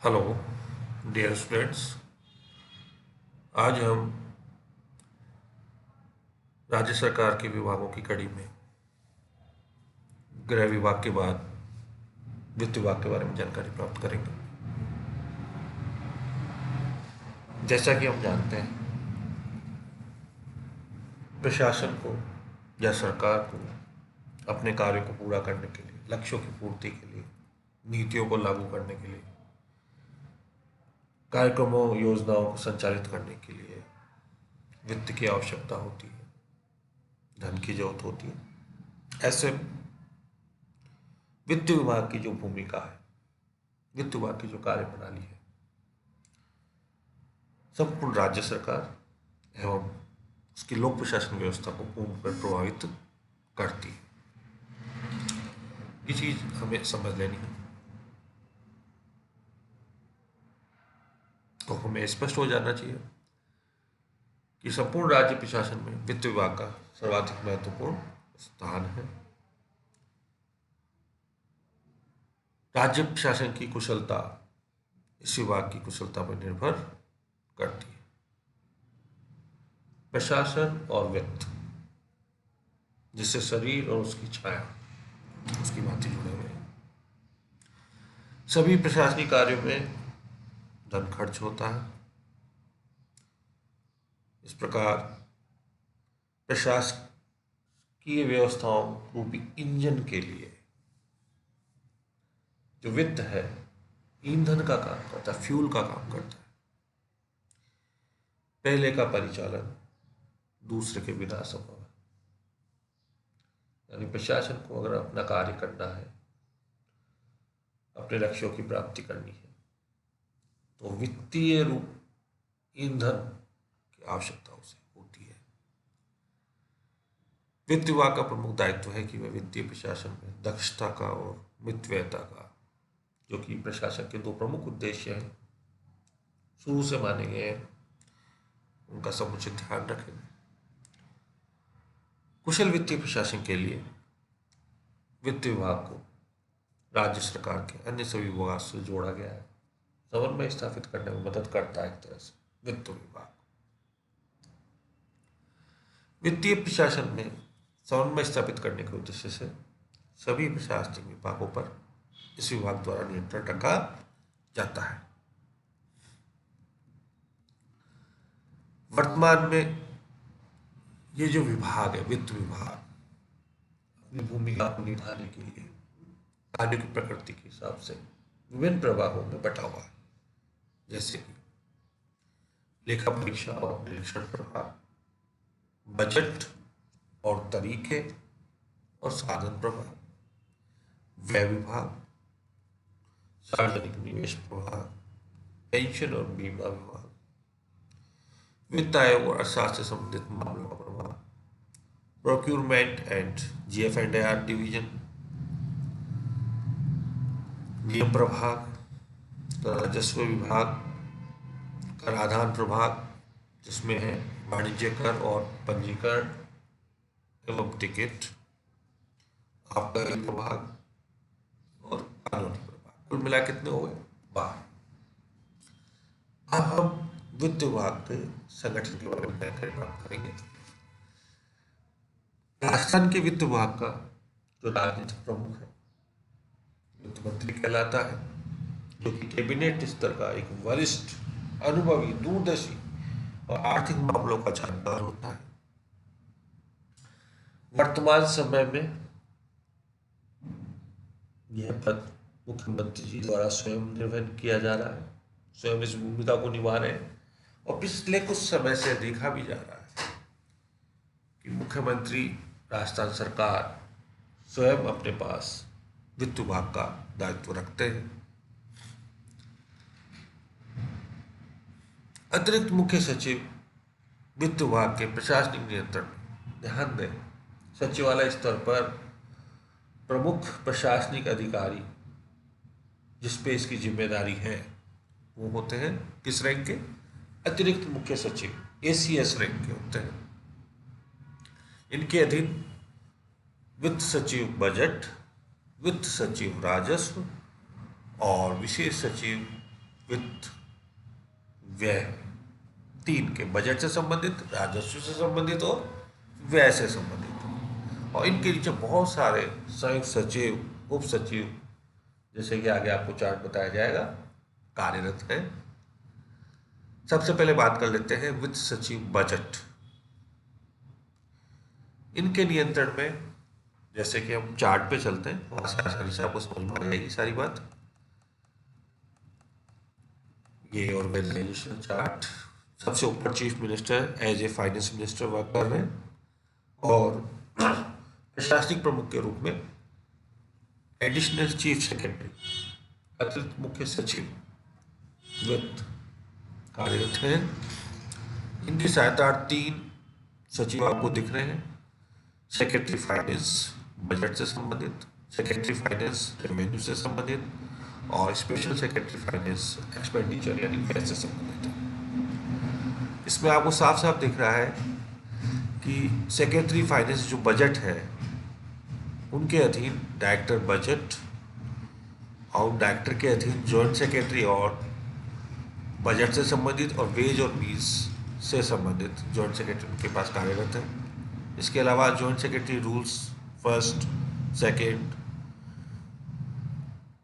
Hello dear students. आज हम राज्य सरकार के विभागों की कड़ी में गृह विभाग के बाद वित्त विभाग के बारे में जानकारी प्राप्त करेंगे। जैसा कि हम जानते हैं, प्रशासन को या सरकार को अपने कार्यों को पूरा करने के लिए, लक्ष्यों की पूर्ति के लिए, नीतियों को लागू करने के लिए, कार्यक्रमों योजनाओं को संचालित करने के लिए वित्त की आवश्यकता होती है, धन की जरूरत होती है। ऐसे वित्त विभाग की जो भूमिका है, वित्त विभाग की जो कार्य प्रणाली है, संपूर्ण राज्य सरकार एवं उसकी लोक प्रशासन व्यवस्था को पूर्णतः प्रभावित करती है। ये चीज हमें समझ लेनी है। तो हमें स्पष्ट हो जाना चाहिए कि संपूर्ण राज्य प्रशासन में वित्त विभाग का सर्वाधिक महत्वपूर्ण स्थान है। राज्य प्रशासन की कुशलता इस विभाग की कुशलता पर निर्भर करती है। प्रशासन और वित्त, जिससे शरीर और उसकी छाया, उसकी भांति जुड़े हुए हैं। सभी प्रशासनिक कार्यों में धन खर्च होता है। इस प्रकार प्रशासकीय व्यवस्थाओं रूपी इंजन के लिए जो वित्त है, ईंधन का काम करता है, फ्यूल का काम करता है। पहले का परिचालन दूसरे के बिना असंभव है। यानी प्रशासन को अगर अपना कार्य करना है, अपने लक्ष्यों की प्राप्ति करनी है, तो वित्तीय रूप ईंधन की आवश्यकता उसे होती है। वित्त विभाग का प्रमुख दायित्व है कि वह वित्तीय प्रशासन में दक्षता का और मितव्ययता का, जो कि प्रशासन के दो प्रमुख उद्देश्य हैं, शुरू से माने गए हैं, उनका समुचित ध्यान रखें। कुशल वित्तीय प्रशासन के लिए वित्त विभाग को राज्य सरकार के अन्य सभी विभाग से जोड़ा गया है। समन्वय स्थापित करने में मदद करता है एक तरह से वित्त विभाग। वित्तीय प्रशासन में समन्वय स्थापित करने के उद्देश्य से सभी प्रशासनिक विभागों पर इस विभाग द्वारा नियंत्रण रखा जाता है। वर्तमान में ये जो विभाग है, वित्त विभाग, अपनी भूमिका को निभाने के लिए कार्य की प्रकृति के हिसाब से विभिन्न प्रभागों में बटा हुआ है। जैसे कि लेखा परीक्षा और निरीक्षण प्रभाग, बजट और तरीके और साधन प्रभाग, व्यय विभाग, सार्वजनिक निवेश प्रभाग, पेंशन और बीमा विभाग, वित्त आयोग और अर्थशास्त्र से संबंधित मामलों का प्रभाग, प्रोक्यूरमेंट एंड GF&AR डिवीजन, नियम प्रभाग, राजस्व विभाग, कराधान प्रभाग, जिसमें है वाणिज्य कर और पंजीकरण एवं टिकट, आबकारी प्रभाग और कानूनी प्रभाग। कुल मिला कितने हो गए? 12। अब हम वित्त विभाग के संगठन के बारे में जानकारी प्राप्त करेंगे। राजस्थान के वित्त विभाग का जो राजनीतिक प्रमुख है, वित्त मंत्री कहलाता है, जो कि कैबिनेट स्तर का एक वरिष्ठ, अनुभवी, दूरदर्शी और आर्थिक मामलों का जानकार होता है। वर्तमान समय में यह पद मुख्यमंत्री जी द्वारा स्वयं निर्वहन किया जा रहा है, स्वयं इस भूमिका को निभा रहे हैं। और पिछले कुछ समय से देखा भी जा रहा है कि मुख्यमंत्री राजस्थान सरकार स्वयं अपने पास वित्त विभाग का दायित्व रखते हैं। अतिरिक्त मुख्य सचिव वित्त विभाग के प्रशासनिक नियंत्रण, ध्यान दें, सचिवालय स्तर पर प्रमुख प्रशासनिक अधिकारी जिस पे इसकी जिम्मेदारी है, वो होते हैं किस रैंक के? अतिरिक्त मुख्य सचिव, ACS रैंक के होते हैं। इनके अधीन वित्त सचिव बजट, वित्त सचिव राजस्व और विशेष सचिव वित्त व्यय, तीन के, बजट से संबंधित, राजस्व से संबंधित और व्यय से संबंधित। और इनके नीचे बहुत सारे संयुक्त सचिव, उप सचिव, जैसे कि आगे आपको चार्ट बताया जाएगा, कार्यरत है। सबसे पहले बात कर लेते हैं वित्त सचिव बजट। इनके नियंत्रण में, जैसे कि हम चार्ट पे चलते हैं, वहां से आसानी से आपको समझ में आ जाएगी सारी बात। ये ऑर्गेनाइजेशन चार्ट, सबसे ऊपर chief minister as a finance minister work कर रहे हैं, और प्रशासनिक प्रमुख के रूप में एडिशनल चीफ सेक्रेटरी, अतिरिक्त मुख्य सचिव वित्त कार्यरत हैं। इनकी सहायता तीन सचिव आपको दिख रहे हैं, सेक्रेटरी फाइनेंस बजट से संबंधित, सेक्रेटरी फाइनेंस रेवेन्यू से संबंधित, और स्पेशल सेक्रेटरी फाइनेंस एक्सपेंडिचर यानी व्यय से संबंधित है। इसमें आपको साफ साफ दिख रहा है कि सेक्रेटरी फाइनेंस जो बजट है उनके अधीन डायरेक्टर बजट, और डायरेक्टर के अधीन जॉइंट सेक्रेटरी और बजट से संबंधित और वेज और मील्स से संबंधित जॉइंट सेक्रेटरी उनके पास कार्यरत है। इसके अलावा joint secretary rules first, second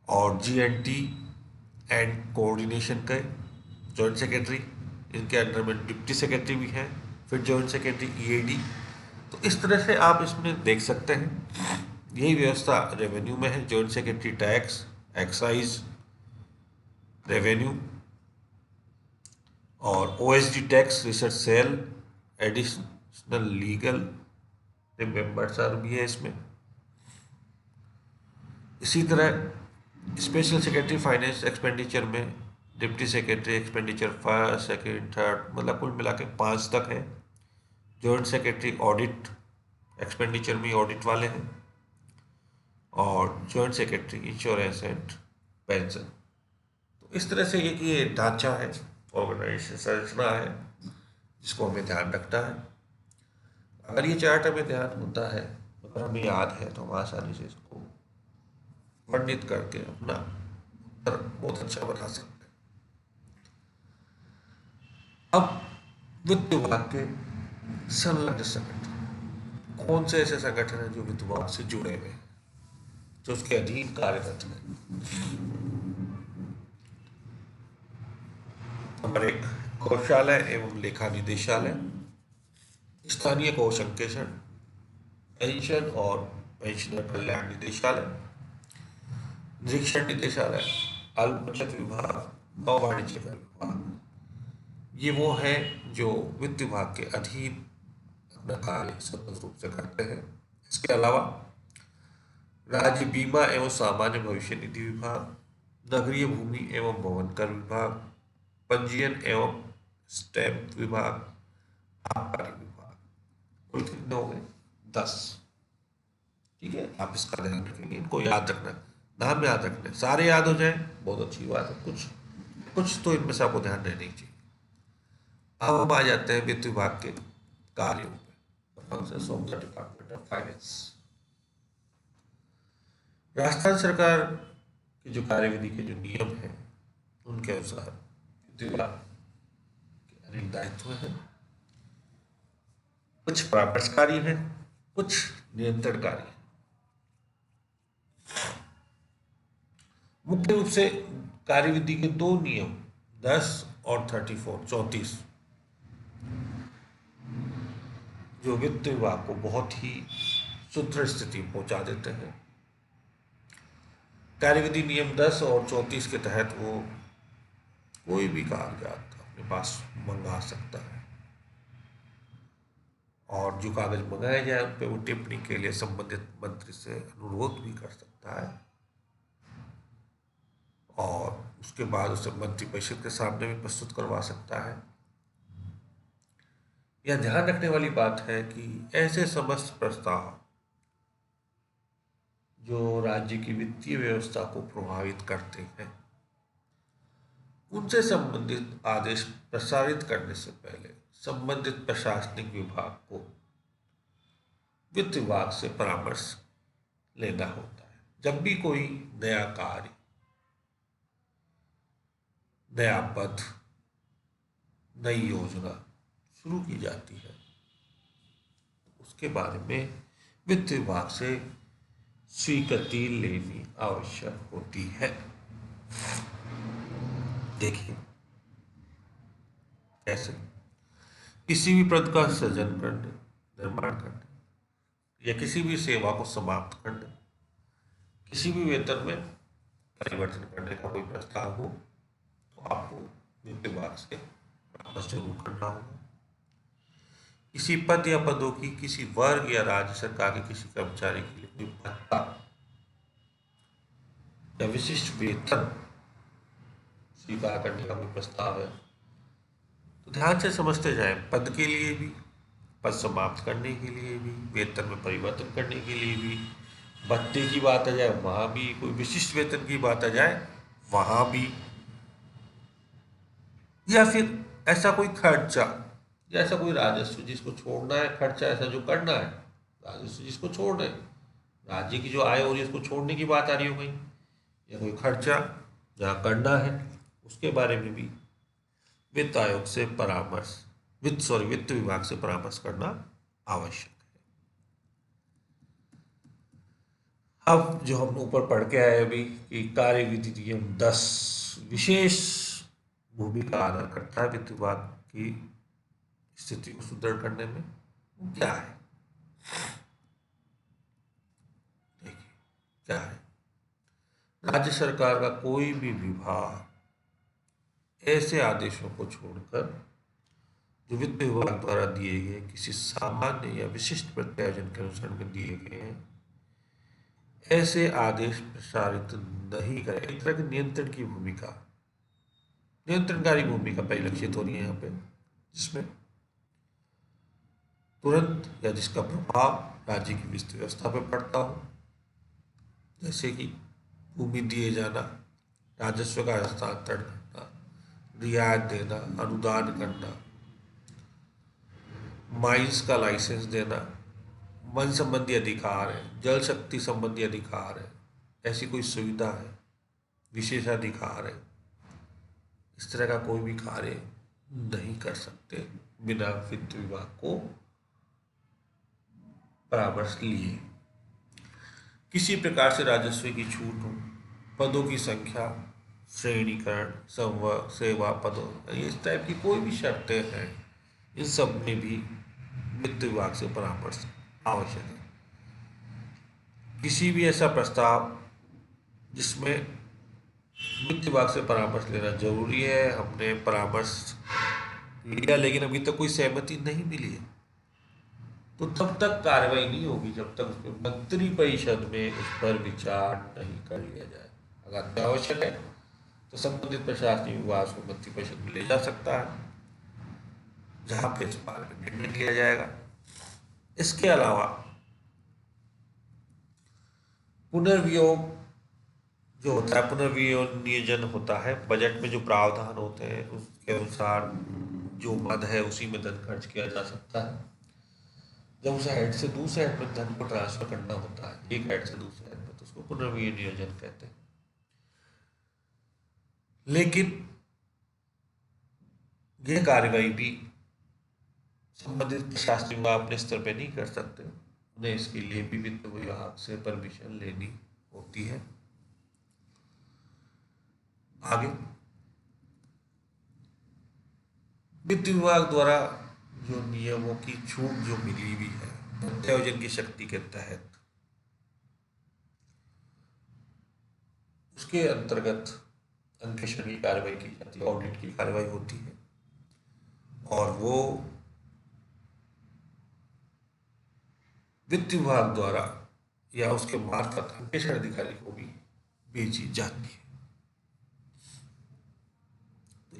और GNT एंड कोऑर्डिनेशन के जॉइंट सेक्रेटरी, इनके अंडर में डिप्टी सेक्रेटरी भी हैं, फिर जॉइंट सेक्रेटरी EAD। तो इस तरह से आप इसमें देख सकते हैं, यही व्यवस्था रेवेन्यू में है। Joint secretary tax, excise, revenue और OSD tax, research cell, additional legal member भी है इसमें। इसी तरह स्पेशल सेक्रेटरी फाइनेंस एक्सपेंडिचर में deputy secretary expenditure first, second, third, मतलब कुल मिला के 5 तक है। जॉइंट सेक्रेटरी ऑडिट एक्सपेंडिचर में ऑडिट वाले हैं, और joint secretary insurance and pension. तो इस तरह से एक ये ढांचा है, ऑर्गेनाइजेशन संरचना है, जिसको हमें ध्यान रखना है। अगर ये चार्ट हमें ध्यान होता है, अगर हमें याद है, तो हम आसानी से इसको वर्णित करके अपना उत्तर बहुत अच्छा बना सकते हैं। अब वित्त विभाग के संलग्न संगठन, कौन से ऐसे संगठन हैं जो वित्त विभाग से जुड़े हुए हैं, जो उसके अधीन कार्यरत हैं? नंबर 1, कोषालय एवं लेखा निदेशालय, स्थानीय कोष अंकेक्षण, पेंशन और पेंशनर कल्याण निदेशालय, निरीक्षण निदेशालय, अल्प बचत विभाग और वाणिज्य कर विभाग। ये वो हैं जो वित्त विभाग के अधीन अपना कार्य स्वतंत्र रूप से करते हैं। इसके अलावा राज्य बीमा एवं सामान्य भविष्य निधि विभाग, नगरीय भूमि एवं भवन कर विभाग, पंजीयन एवं स्टैम्प विभाग, आबकारी विभाग, कुल कितने हो गए? 10। ठीक है, आप इसका ध्यान रखेंगे, इनको याद रखना, नाम याद रखना, सारे याद हो जाए बहुत अच्छी बात है, कुछ कुछ तो इनमें से आपको ध्यान रहना चाहिए। अब हम आ जाते हैं वित्त विभाग के कार्यों पे। डिपार्टमेंट ऑफ फाइनेंस, राजस्थान सरकार की जो कार्यविधि के जो नियम हैं उनके अनुसार वित्त विभाग के अनेक दायित्व हैं। कुछ परामर्शकारी हैं, कुछ नियंत्रणकारी हैं। मुख्य रूप से कार्यविधि के 2 नियम 10 और 34 जो वित्त विभाग को बहुत ही सुदृढ़ स्थिति में पहुंचा देते हैं। कार्यविधि नियम 10 और 34 के तहत वो कोई भी कागजात अपने पास मंगा सकता है, और जो कागज मंगाए जाए उन पर वो टिप्पणी के लिए संबंधित मंत्री से अनुरोध भी कर सकता है, और उसके बाद उसे मंत्रिपरिषद के सामने भी प्रस्तुत करवा सकता है। यह ध्यान रखने वाली बात है कि ऐसे समस्त प्रस्ताव जो राज्य की वित्तीय व्यवस्था को प्रभावित करते हैं, उनसे संबंधित आदेश प्रसारित करने से पहले संबंधित प्रशासनिक विभाग को वित्त विभाग से परामर्श लेना होता है। जब भी कोई नया कार्य नया पद, नई योजना शुरू की जाती है, उसके बारे में वित्त विभाग से स्वीकृति लेनी आवश्यक होती है। देखिए कैसे किसी भी पद का सृजन करने, निर्माण करने या किसी भी सेवा को समाप्त करने, किसी भी वेतन में परिवर्तन करने का कोई प्रस्ताव हो तो आपको वित्त विभाग से परामर्श जरूर करना होगा। किसी पद या पदों की किसी वर्ग या राज्य सरकार के किसी कर्मचारी के लिए कोई भत्ता या विशिष्ट वेतन स्वीकार करने का कोई प्रस्ताव है तो ध्यान से समझते जाएं। पद के लिए भी, पद समाप्त करने के लिए भी, वेतन में परिवर्तन करने के लिए भी, भत्ते की बात आ जाए वहां भी, कोई विशिष्ट वेतन की बात आ जाए वहां भी, या फिर ऐसा कोई खर्चा या ऐसा कोई राजस्व जिसको छोड़ना है, खर्चा ऐसा जो करना है, राजस्व जिसको छोड़ना है, राज्य की जो आय हो रही है उसको छोड़ने की बात आ रही हो गई, या कोई खर्चा जहाँ करना है उसके बारे में भी वित्त आयोग से परामर्श वित्त विभाग से परामर्श करना आवश्यक है। अब जो हम ऊपर पढ़ के आए अभी कि कार्य विधि नियम 10 विशेष भूमिका अदा करता है वित्त विभाग की स्थिति को सुदृढ़ करने में, क्या है? देखिए क्या है। राज्य सरकार का कोई भी विभाग ऐसे आदेशों को छोड़कर जो वित्त विभाग द्वारा दिए गए किसी सामान्य या विशिष्ट प्रत्यायोजन के अनुसरण में दिए गए हैं, ऐसे आदेश प्रसारित नहीं करे। एक तरह की नियंत्रण की भूमिका, नियंत्रणकारी भूमिका परिलक्षित हो रही है यहाँ पे, जिसमें तुरंत या जिसका प्रभाव राज्य की वित्त व्यवस्था पर पड़ता हो, जैसे कि भूमि दिए जाना, राजस्व का हस्तांतरण करना, रियायत देना, अनुदान करना, माइंस का लाइसेंस देना, वन संबंधी अधिकार है, जल शक्ति संबंधी अधिकार है, ऐसी कोई सुविधा है, विशेषाधिकार है, इस तरह का कोई भी कार्य नहीं कर सकते बिना वित्त विभाग को परामर्श लिए। किसी प्रकार से राजस्व की छूट हो, पदों की संख्या, श्रेणीकरण, संवर्ग, सेवा पदों, इस टाइप की कोई भी शर्तें हैं, इन सब में भी वित्त विभाग से परामर्श आवश्यक है। किसी भी ऐसा प्रस्ताव जिसमें वित्त विभाग से परामर्श लेना जरूरी है, हमने परामर्श लिया लेकिन अभी तक कोई सहमति नहीं मिली है, तो तब तक कार्रवाई नहीं होगी जब तक उसमें मंत्री परिषद में उस पर विचार नहीं कर लिया जाए। अगर आवश्यक है तो संबंधित प्रशासनिक विभाग को मंत्री परिषद में ले जा सकता है, जहां पे इस बारे में निर्णय लिया जाएगा। इसके अलावा पुनर्वियोग जो होता है, पुनर्विनियोजन होता है, बजट में जो प्रावधान होते हैं उसके अनुसार जो मद है उसी में धन खर्च किया जा सकता है। जब उस हेड से दूसरे हेड में धन को ट्रांसफर करना होता है, एक हेड से दूसरे हेड में, तो उसको पुनर्विनियोजन कहते हैं। लेकिन यह कार्रवाई भी संबंधित प्रशासनिक विभाग अपने स्तर पर नहीं कर सकते, उन्हें इसके लिए भी वित्त विभाग से परमिशन लेनी होती है। आगे वित्त विभाग द्वारा जो नियमों की छूट जो मिली हुई है प्रत्यायोजन की शक्ति के तहत, उसके अंतर्गत अंकेक्षण की कार्रवाई की जाती है, ऑडिट की कार्रवाई होती है, और वो वित्त विभाग द्वारा या उसके मार्फत अंकेक्षण अधिकारी को भी भेजी जाती है।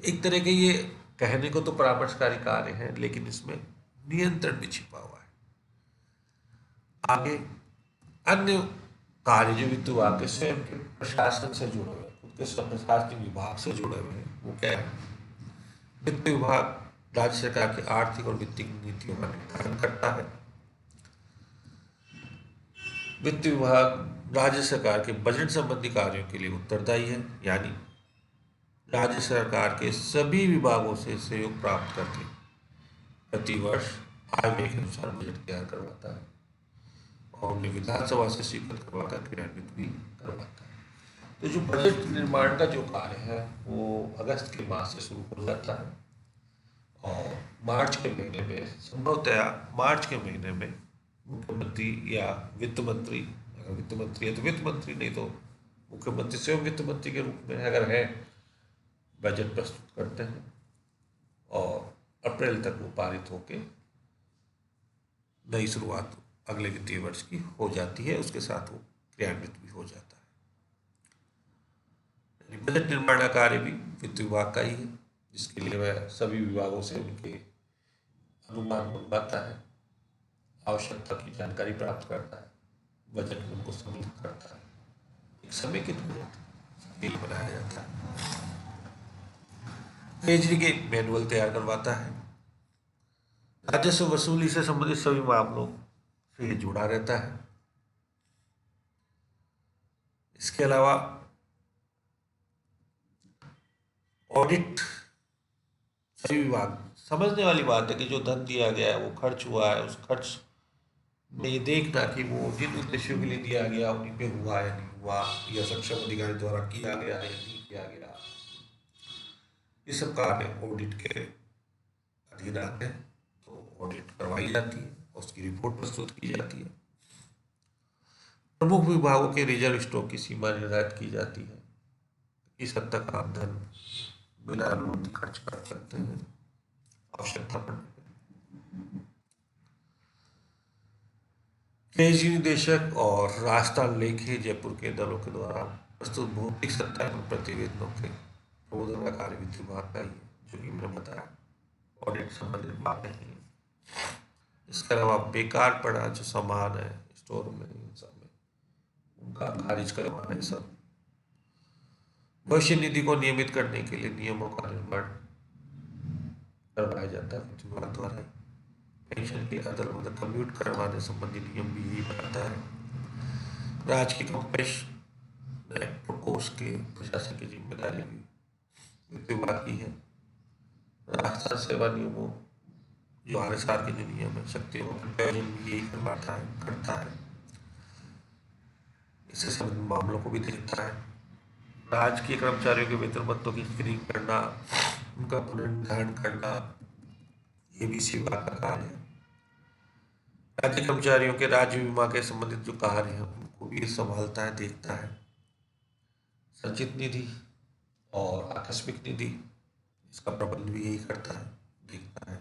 एक तरह के ये कहने को तो परामर्शकारी कार्य है, लेकिन इसमें नियंत्रण भी छिपा हुआ है। आगे अन्य कार्य जो वित्त विभाग के स्वयं के प्रशासन से जुड़े हुए, खुद के प्रशासनिक विभाग से जुड़े हुए हैं, वो क्या है? वित्त विभाग राज्य सरकार की आर्थिक और वित्तीय नीतियों का निर्धारण करता है। वित्त विभाग राज्य सरकार के बजट संबंधी कार्यों के लिए उत्तरदायी है, यानी राज्य सरकार के सभी विभागों से सहयोग प्राप्त करके प्रतिवर्ष आय व्यय के अनुसार बजट तैयार करवाता है और उन्हें विधानसभा से स्वीकृत करवाकर क्रियान्वित भी करवाता है। तो जो बजट निर्माण का जो कार्य है वो अगस्त के माह से शुरू हो जाता है और मार्च के महीने में, संभवतया मार्च के महीने में मुख्यमंत्री या वित्त मंत्री, अगर वित्त मंत्री है तो वित्त मंत्री, नहीं तो मुख्यमंत्री स्वयं वित्त मंत्री के रूप में अगर है, बजट प्रस्तुत करते हैं और अप्रैल तक वो पारित होके नई शुरुआत अगले वित्तीय वर्ष की हो जाती है, उसके साथ वो क्रियान्वित भी हो जाता है। बजट निर्माण का कार्य भी वित्त विभाग का ही है, जिसके लिए वह सभी विभागों से उनके अनुमान बनवाता है, आवश्यकता की जानकारी प्राप्त करता है, बजट में उनको सम्मिलित करता है, एक समेकित बजट बनाया जाता है, ट्रेजरी के मैनुअल तैयार करवाता है, राजस्व वसूली से संबंधित सभी मामलों से ये जुड़ा रहता है। इसके अलावा ऑडिट, सभी विभाग, समझने वाली बात है कि जो धन दिया गया है वो खर्च हुआ है, उस खर्च में ये देखना कि वो जिन उद्देश्यों के लिए दिया गया उन्हीं पे हुआ या नहीं हुआ, या सक्षम अधिकारी द्वारा किया गया है या नहीं किया गया, ये सब कार्य ऑडिट के अधीन आते हैं। तो ऑडिट करवाई जाती है, उसकी रिपोर्ट प्रस्तुत की जाती है, प्रमुख विभागों के रिजर्व स्टॉक की सीमा निर्धारित की जाती है, इस हद तक आप धन बिना अनुमति खर्च कर सकते हैं आवश्यकता पड़ने पर। ट्रेजरी निदेशक और राजस्थान लेखी जयपुर के दलों के द्वारा प्रस्तुत भौतिक सत्यापन प्रतिवेदनों के प्रबोधन का कार्य वित्त विभाग का ही है, जो कि मैंने बताया ऑडिट संबंधित बातें हैं। इसके अलावा बेकार पड़ा जो सामान है स्टोर में, सब में उनका खारिज करवाना है सब। भविष्य निधि को नियमित करने के लिए नियमों का निर्माण करवाया जाता है वित्त विभाग द्वारा। पेंशन के अदल बदल कम्यूट करवाने संबंधी नियम भी यही बनाता है। राज्य की कंपेशन प्रकोष्ठ के प्रशासन की जिम्मेदारी भी वित्त विभाग की है। राजस्थान सेवा नियमों जो RSR के जो नियम है, शक्तियों का प्रयोजन भी यही करता है, इससे संबंधित मामलों को भी देखता है। राज्य के कर्मचारियों के वेतन भत्तों की स्क्रीनिंग करना, उनका पुनर्निर्धारण करना, ये भी इसी विभाग का कार्य है। राज्य कर्मचारियों के राज्य बीमा के संबंधित जो कार्य है उनको भी संभालता है, देखता है। संचित निधि और आकस्मिक निधि, इसका प्रबंध भी यही करता है, देखता है।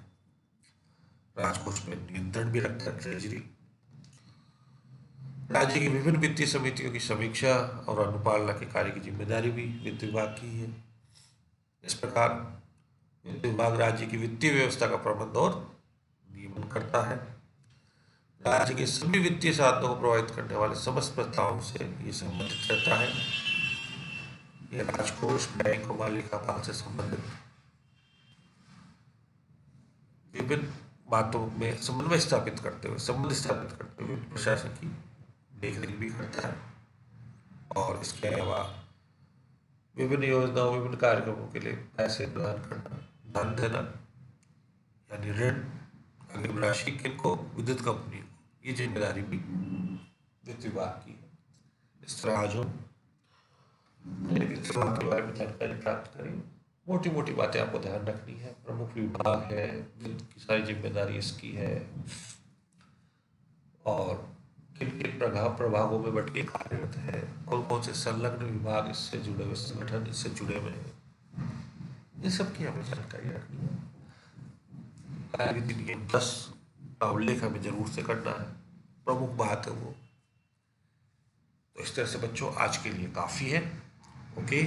राजकोष में नियंत्रण भी रखता है ट्रेजरी। राज्य की विभिन्न वित्तीय समितियों की समीक्षा और अनुपालना के कार्य की जिम्मेदारी भी वित्त विभाग की है। इस प्रकार वित्त विभाग राज्य की वित्तीय व्यवस्था का प्रबंध और नियमन करता है। राज्य के सभी वित्तीय साधनों को प्रभावित करने वाले समस्त प्रस्तावों से ये संबंधित रहता है। यह राजकोष, बैंक और मालिकापाल से संबंधित विभिन्न बातों में समन्वय स्थापित करते हुए प्रशासन की देखरेख भी करता है। और इसके अलावा विभिन्न योजनाओं, विभिन्न कार्यक्रमों के लिए पैसे प्रदान करना, धन देना, यानी ऋण, अग्रिम राशि किनको, विद्युत कंपनी को, ये जिम्मेदारी भी वित्त विभाग की है। इस तरह आज हम वित्त विभाग के बारे में जानकारी प्राप्त करें। मोटी मोटी बातें आपको ध्यान रखनी है। प्रमुख विभाग है, वित्त की सारी जिम्मेदारी इसकी है, और किन किन प्रभागों में बट के कार्यरत है, कौन कौन से संलग्न विभाग इससे जुड़े हुए, संगठन इससे जुड़े हुए हैं, इन सब की हमें जानकारी रखनी है। कार्यविधि नियम 10 का उल्लेख हमें जरूर से करना है, प्रमुख बात है वो। तो इस तरह से बच्चों आज के लिए काफ़ी है। ओके।